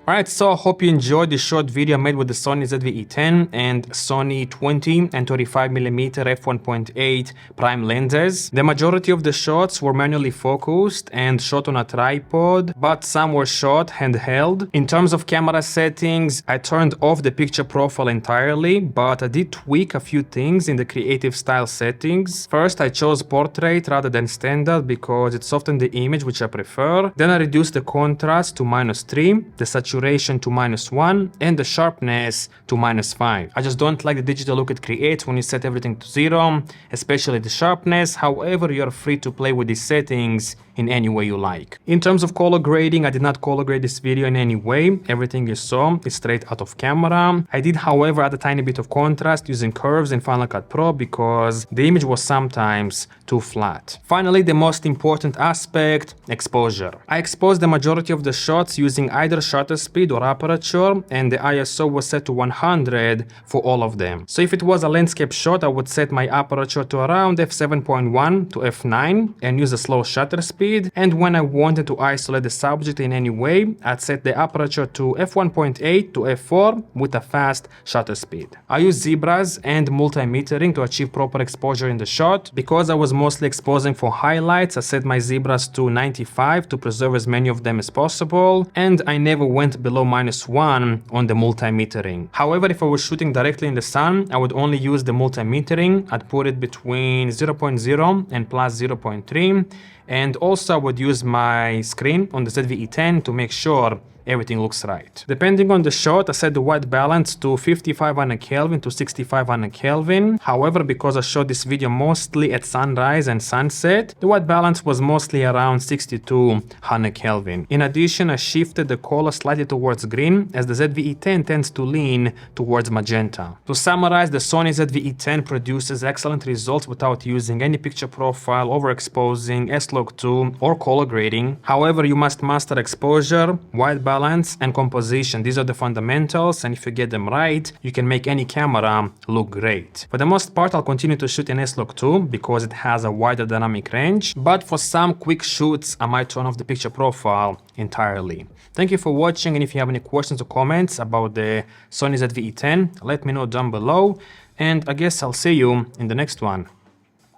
Alright, so I hope you enjoyed this short video made with the Sony ZV-E10 and Sony 20 and 25mm f1.8 prime lenses. The majority of the shots were manually focused and shot on a tripod, but some were shot handheld. In terms of camera settings, I turned off the picture profile entirely, but I did tweak a few things in the creative style settings. First, I chose portrait rather than standard because it softened the image, which I prefer. Then I reduced the contrast to -3, the saturation to -1, and the sharpness to -5. I just don't like the digital look it creates when you set everything to 0, especially the sharpness. However, you're free to play with these settings in any way you like. In terms of color grading, I did not color grade this video in any way. Everything you saw is straight out of camera. I did, however, add a tiny bit of contrast using curves in Final Cut Pro because the image was sometimes too flat. Finally, the most important aspect, exposure. I exposed the majority of the shots using either shutter speed or aperture, and the ISO was set to 100 for all of them. So if it was a landscape shot, I would set my aperture to around f7.1 to f9 and use a slow shutter speed. And when I wanted to isolate the subject in any way, I'd set the aperture to f1.8 to f4 with a fast shutter speed. I used zebras and multimetering to achieve proper exposure in the shot. Because I was mostly exposing for highlights, I set my zebras to 95 to preserve as many of them as possible, and I never went below -1 on the multimetering. However, if I was shooting directly in the sun, I would only use the multimetering. I'd put it between 0.0 and +0.3, and also I would use my screen on the ZV-E10 to make sure everything looks right. Depending on the shot, I set the white balance to 5500 Kelvin to 6500 Kelvin. However, because I shot this video mostly at sunrise and sunset, the white balance was mostly around 6200 Kelvin. In addition, I shifted the color slightly towards green as the ZV-E10 tends to lean towards magenta. To summarize, the Sony ZV-E10 produces excellent results without using any picture profile, overexposing, S-Log2 or color grading. However, you must master exposure, white balance, and composition. These are the fundamentals, and if you get them right, you can make any camera look great. For the most part, I'll continue to shoot in S-Log2 because it has a wider dynamic range, but for some quick shoots, I might turn off the picture profile entirely. Thank you for watching, and if you have any questions or comments about the Sony ZV-E10, let me know down below, and I guess I'll see you in the next one.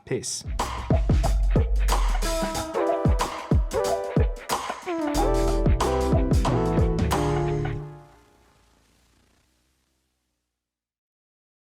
Peace.